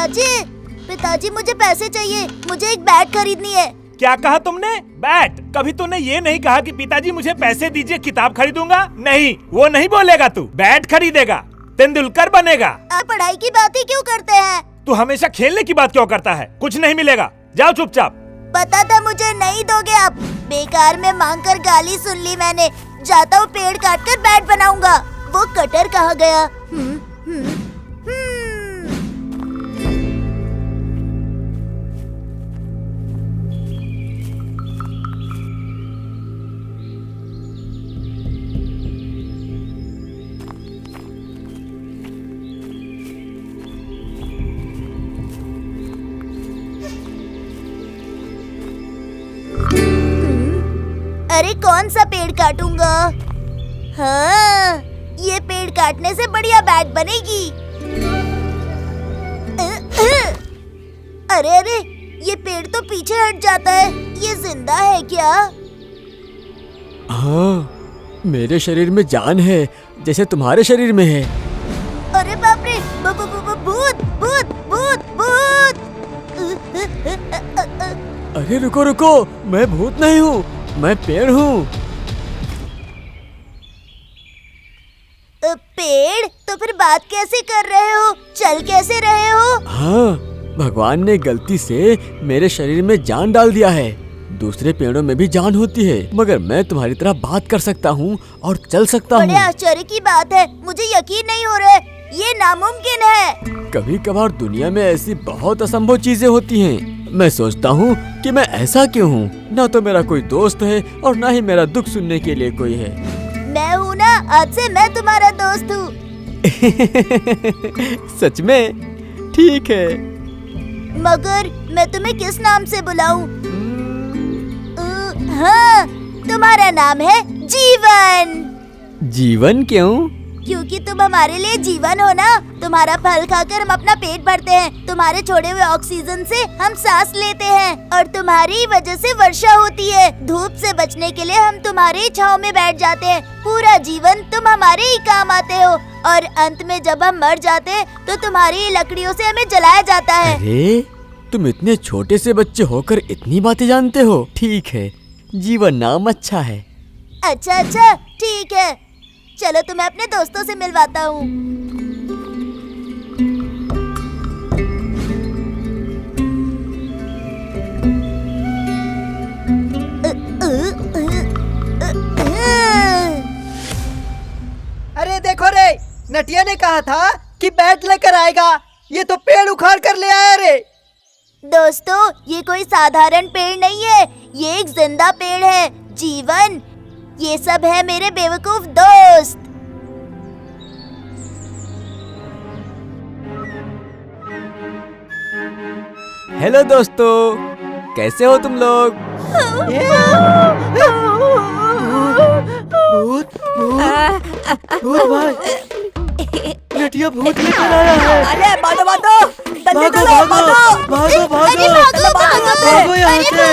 पिताजी, पिताजी मुझे पैसे चाहिए, मुझे एक बैट खरीदनी है। क्या कहा तुमने? बैट? कभी तूने ये नहीं कहा कि पिताजी मुझे पैसे दीजिए किताब खरीदूंगा। नहीं, वो नहीं बोलेगा। तू बैट खरीदेगा, तेंदुलकर बनेगा। आप पढ़ाई की बात ही क्यों करते हैं? तू हमेशा खेलने की बात क्यों करता है? कुछ नहीं मिलेगा, जाओ चुपचाप। पता था मुझे नहीं दोगे आप। बेकार में मांग कर गाली सुन ली मैंने। जाता हूँ, पेड़ काट कर बैट बनाऊंगा। वो कटर कहाँ गया? अरे कौन सा पेड़ काटूंगा? हाँ, ये पेड़ काटने से बढ़िया बैट बनेगी। अरे अरे, ये पेड़ तो पीछे हट जाता है। ये जिंदा है क्या? हाँ, मेरे शरीर में जान है, जैसे तुम्हारे शरीर में है। अरे बाप रे, भूत भूत भूत भूत! अरे रुको रुको, मैं भूत नहीं हूँ, मैं पेड़ हूँ। पेड़? तो फिर बात कैसे कर रहे हो? चल कैसे रहे हो? हाँ, भगवान ने गलती से मेरे शरीर में जान डाल दिया है। दूसरे पेड़ों में भी जान होती है, मगर मैं तुम्हारी तरह बात कर सकता हूँ और चल सकता हूँ। बड़े आश्चर्य की बात है, मुझे यकीन नहीं हो रहा है। ये नामुमकिन है। कभी कभार दुनिया में ऐसी बहुत असंभव चीजें होती हैं। मैं सोचता हूँ कि मैं ऐसा क्यों हूँ। न तो मेरा कोई दोस्त है और न ही मेरा दुख सुनने के लिए कोई है। मैं हूँ ना, आज से मैं तुम्हारा दोस्त हूँ। सच में? ठीक है। मगर मैं तुम्हें किस नाम से बुलाऊं? हाँ, तुम्हारा नाम है जीवन। जीवन क्यों? क्योंकि तुम हमारे लिए जीवन हो ना। तुम्हारा फल खाकर हम अपना पेट भरते हैं, तुम्हारे छोड़े हुए ऑक्सीजन से हम सांस लेते हैं और तुम्हारी वजह से वर्षा होती है। धूप से बचने के लिए हम तुम्हारी छांव में बैठ जाते हैं। पूरा जीवन तुम हमारे ही काम आते हो और अंत में जब हम मर जाते हैं तो तुम्हारी लकड़ियों से हमें जलाया जाता है। अरे, तुम इतने छोटे से बच्चे होकर इतनी बातें जानते हो। ठीक है, जीवन नाम अच्छा है। अच्छा अच्छा, ठीक है। चलो तुम्हें अपने दोस्तों से मिलवाता हूँ। अरे देखो रे, नटिया ने कहा था कि बैट लेकर आएगा, ये तो पेड़ उखाड़ कर ले आया रे। दोस्तों, ये कोई साधारण पेड़ नहीं है, ये एक जिंदा पेड़ है। जीवन, ये सब है मेरे बेवकूफ दोस्त। हेलो दोस्तों, कैसे हो तुम लोग? भूत भूत भाई, नटिया भूत लेकर आया है। अरे भागो भागो, भागो भागो भागो भागो भागो यहाँ से,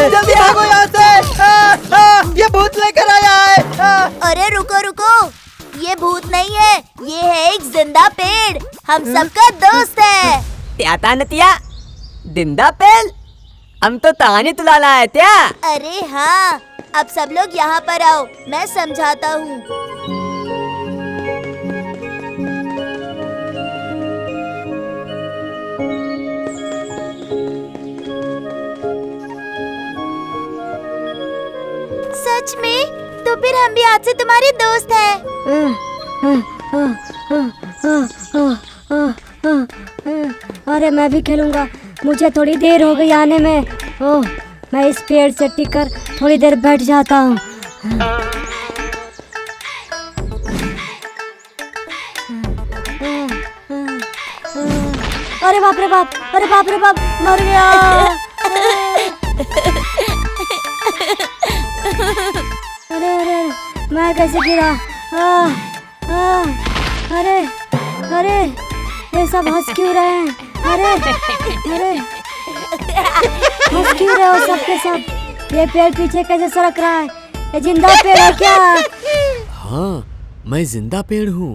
जल्दी भागो यहाँ से। ये भूत लेकर आया है। अरे रुको रुको, ये भूत नहीं है, ये है एक जिंदा पेड़। हम सबका दोस्त है। त्या नतिया, जिंदा पेड़? हम तो ताने तुलाला है त्या। अरे हाँ, अब सब लोग यहाँ पर आओ, मैं समझाता हूँ। सच में? तो फिर हम भी आज से तुम्हारे दोस्त हैं। अरे मैं भी खेलूंगा, मुझे थोड़ी देर हो गई आने में। ओह, मैं इस पेड़ से टिककर थोड़ी देर बैठ जाता हूँ। अरे बाप रे बाप, अरे बाप रे बाप, मर गया। अरे अरे, मैं कैसे गिरा? अरे अरे, ये सब हंस क्यों रहे हैं? अरे अरे, हंस क्यों रहे हो सबके सब? ये पेड़ पीछे कैसे सरक रहा है? ये जिंदा पेड़ है क्या? हाँ, मैं जिंदा पेड़ हूँ।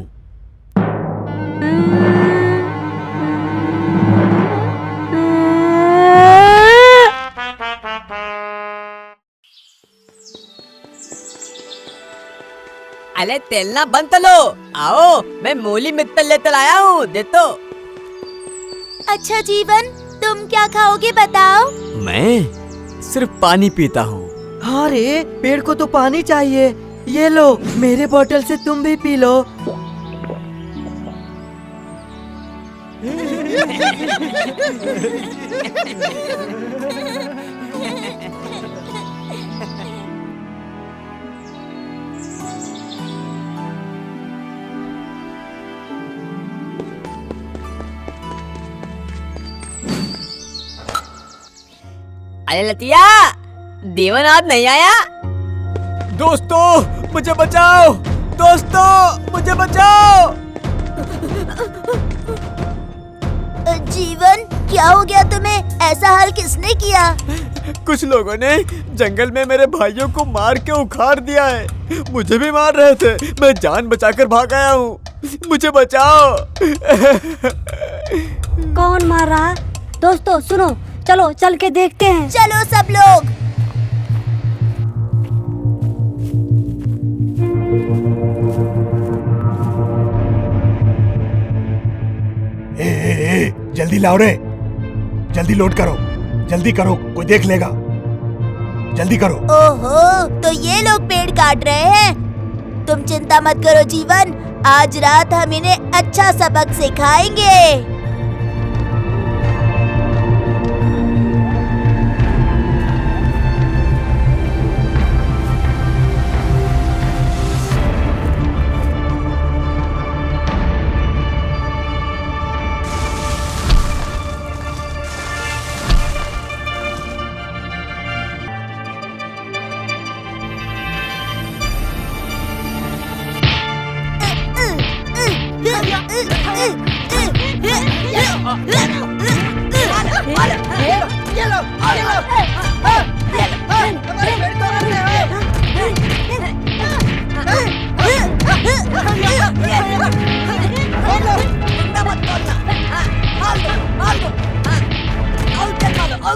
अरे तेलना बंद तो लो। आओ, मैं मूली मित्तल लेकर आया हूँ, दे तो। अच्छा जीवन, तुम क्या खाओगे बताओ? मैं सिर्फ पानी पीता हूँ। हाँ रे, पेड़ को तो पानी चाहिए। ये लो, मेरे बोतल से तुम भी पी लो। अरे लतिया, देवन आज नहीं आया? दोस्तों मुझे बचाओ, दोस्तों मुझे बचाओ। जीवन, क्या हो गया तुम्हें? ऐसा हाल किसने किया? कुछ लोगों ने जंगल में मेरे भाइयों को मार के उखाड़ दिया है। मुझे भी मार रहे थे, मैं जान बचाकर भाग आया हूँ। मुझे बचाओ। कौन मार रहा है? दोस्तों सुनो, चलो चल के देखते हैं। चलो सब लोग। ए, जल्दी लाओ रे, जल्दी लोड करो, जल्दी करो, कोई देख लेगा। जल्दी करो। ओहो, तो ये लोग पेड़ काट रहे हैं। तुम चिंता मत करो जीवन, आज रात हम इन्हें अच्छा सबक सिखाएंगे।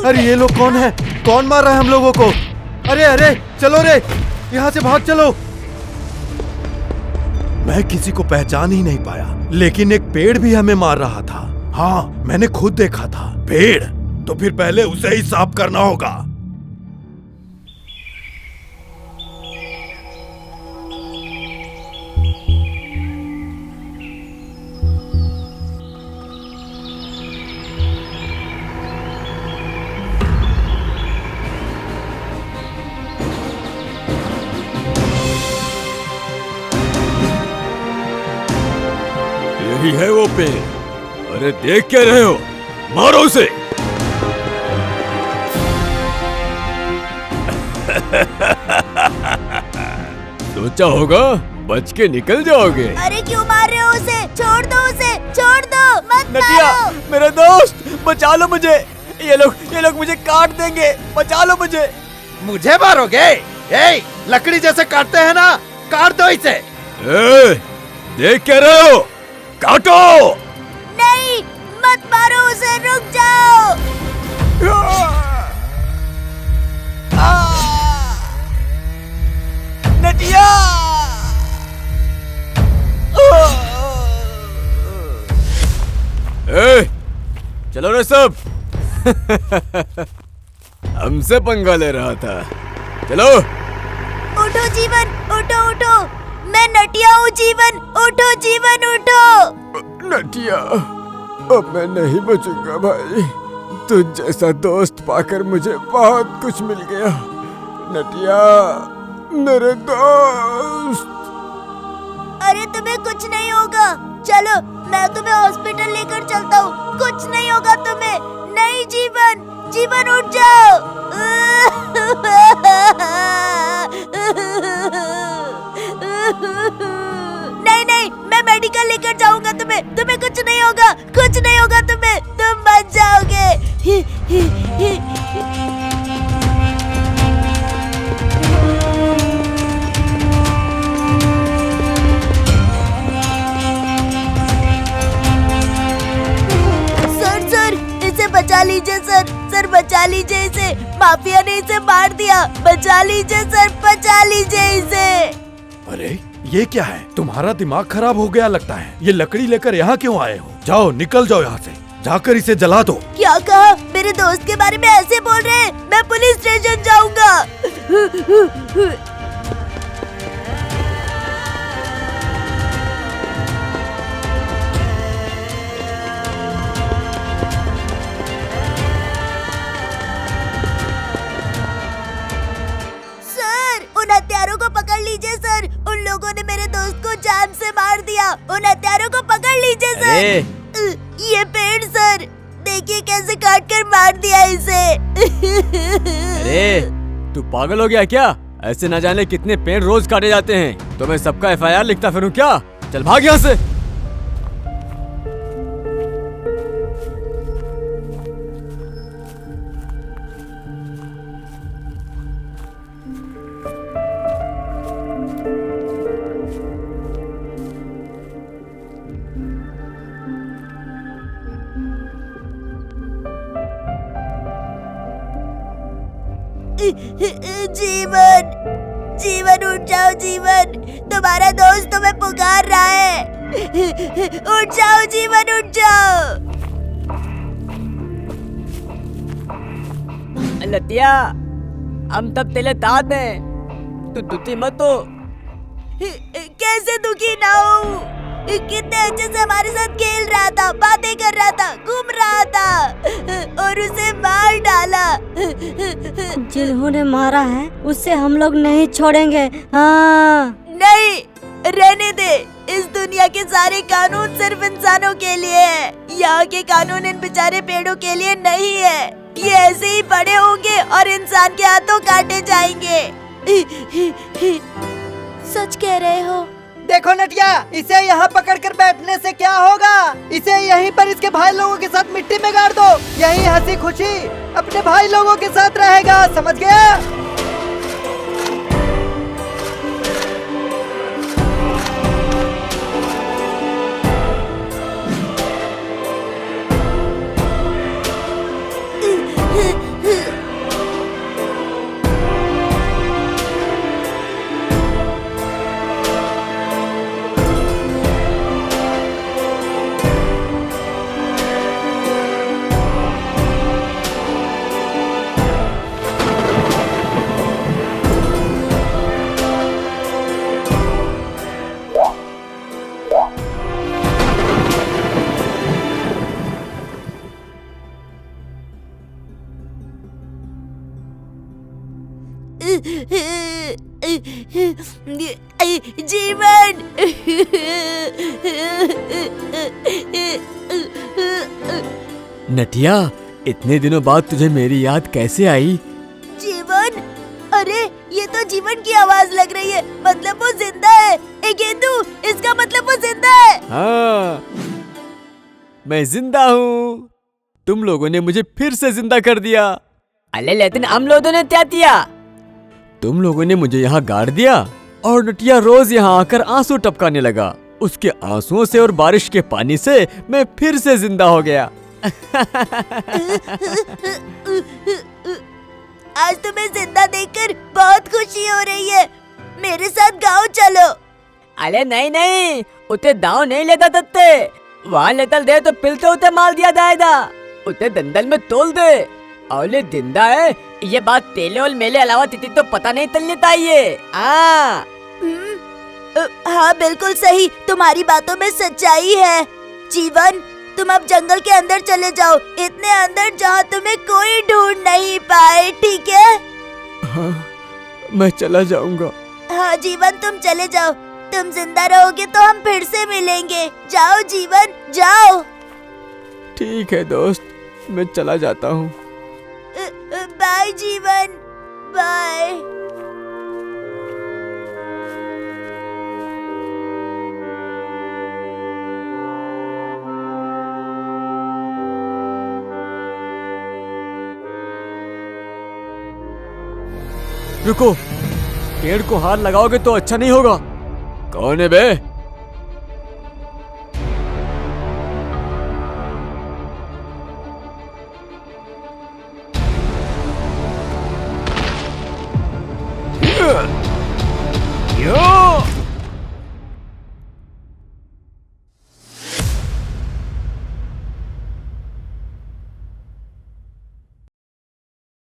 अरे ये लोग कौन है? कौन मार रहा है हम लोगों को? अरे अरे चलो रे, यहाँ से भाग चलो। मैं किसी को पहचान ही नहीं पाया, लेकिन एक पेड़ भी हमें मार रहा था। हाँ, मैंने खुद देखा था। पेड़? तो फिर पहले उसे ही साफ करना होगा। यही है वो पेड़। अरे देख क्या रहे हो? मारो उसे। सोचा होगा बच के निकल जाओगे। अरे क्यों मार रहे हो उसे? छोड़ दो उसे, छोड़ दो, मत नदिया, मारो। मेरे दोस्त, बचा लो मुझे। ये लोग मुझे काट देंगे, बचा लो मुझे। मुझे मारोगे? ए, लकड़ी जैसे काटते हैं ना, काट दो इसे। देख क्या रहे हो? काटो। नहीं, मत मारो उसे, रुक जाओ। नदिया। चलो रे सब। हमसे पंगा ले रहा था। चलो। उठो जीवन, उठो उठो, मैं नटिया हूँ जीवन, उठो जीवन उठो। नटिया, अब मैं नहीं बचूंगा भाई। तुझ जैसा दोस्त पाकर मुझे बहुत कुछ मिल गया। नटिया, मेरे दोस्त। अरे तुम्हें कुछ नहीं होगा, चलो मैं तुम्हें हॉस्पिटल लेकर चलता हूँ। कुछ नहीं होगा तुम्हें। नहीं जीवन, जीवन उठ जाओ। नहीं नहीं, मैं मेडिकल लेकर जाऊंगा तुम्हें। तुम्हें कुछ नहीं होगा, कुछ नहीं होगा तुम्हें, तुम बच जाओगे। बचा लीजिए सर, सर बचा लीजिए इसे। माफिया ने इसे मार दिया, बचा लीजिए सर, बचा लीजिए इसे। अरे ये क्या है? तुम्हारा दिमाग खराब हो गया लगता है। ये लकड़ी लेकर यहाँ क्यों आए हो? जाओ निकल जाओ यहाँ से, जाकर इसे जला दो। क्या कहा? मेरे दोस्त के बारे में ऐसे बोल रहे हैं? मैं पुलिस स्टेशन जाऊंगा। सर, उन हत्यारों को पकड़ लीजिए सर। उन लोगों ने मेरे दोस्त को जान से मार दिया। उन हत्यारों को पकड़ लीजिए सर। ये पेड़ सर, देखिए कैसे काट कर मार दिया इसे। अरे तू पागल हो गया क्या? ऐसे न जाने कितने पेड़ रोज काटे जाते हैं। तो मैं सबका FIR लिखता फिरूं क्या? चल भाग यहाँ से। जीवन, जीवन उठ जाओ जीवन, तुम्हारा दोस्त तुम्हें पुकार रहा है। उठ जाओ जीवन, उठ जाओ। लतिया, हम तब तेरे साथ हैं, तू दुखी मत हो। कैसे दुखी ना हूँ? कितने अच्छे से हमारे साथ खेल रहा था, बातें कर रहा था, घूम रहा था, और उसे मार डाला। जिन्होंने मारा है उससे हम लोग नहीं छोड़ेंगे। हाँ नहीं, रहने दे। इस दुनिया के सारे कानून सिर्फ इंसानों के लिए है। यहाँ के कानून इन बेचारे पेड़ों के लिए नहीं है। ये ऐसे ही बड़े होंगे और इंसान के हाथों काटे जाएंगे। सच कह रहे हो? देखो नटिया, इसे यहाँ पकड़कर बैठने से क्या होगा? इसे यहीं पर इसके भाई लोगों के साथ मिट्टी में गाड़ दो। यहीं हंसी खुशी अपने भाई लोगों के साथ रहेगा, समझ गया? जीवन, नटिया, इतने दिनों बाद तुझे मेरी याद कैसे आई? जीवन, अरे ये तो जीवन की आवाज लग रही है। मतलब वो जिंदा है। ए गेंदू, इसका मतलब वो जिंदा है। हाँ, मैं जिंदा हूँ। तुम लोगों ने मुझे फिर से जिंदा कर दिया। अरे लेकिन हम लोगों ने क्या किया? तुम लोगों ने मुझे यहाँ गाड़ दिया और नटिया रोज यहाँ आकर आंसू टपकाने लगा। उसके आंसुओं से और बारिश के पानी से मैं फिर से जिंदा हो गया। आज तुम्हें जिंदा देखकर बहुत खुशी हो रही है। मेरे साथ गाँव चलो। अरे नहीं नहीं, उते दाव नहीं लेता तत्ते। वहाँ लेतल दे तो पिलते उते मार दिया जाएगा। उते दंदल में तोल दे। औले जिंदा है, ये बात तेले और मेले अलावा तिती तो पता नहीं चलनी चाहिए। हाँ हाँ, बिल्कुल सही। तुम्हारी बातों में सच्चाई है। जीवन, तुम अब जंगल के अंदर चले जाओ, इतने अंदर जहाँ तुम्हें कोई ढूंढ नहीं पाए, ठीक है? हाँ, मैं चला जाऊंगा। हाँ जीवन, तुम चले जाओ। तुम जिंदा रहोगे तो हम फिर से मिलेंगे। जाओ जीवन, जाओ। ठीक है दोस्त, मैं चला जाता हूँ। बाय जीवन, बाय। रुको, पेड़ को हाथ लगाओगे तो अच्छा नहीं होगा। कौन है बे?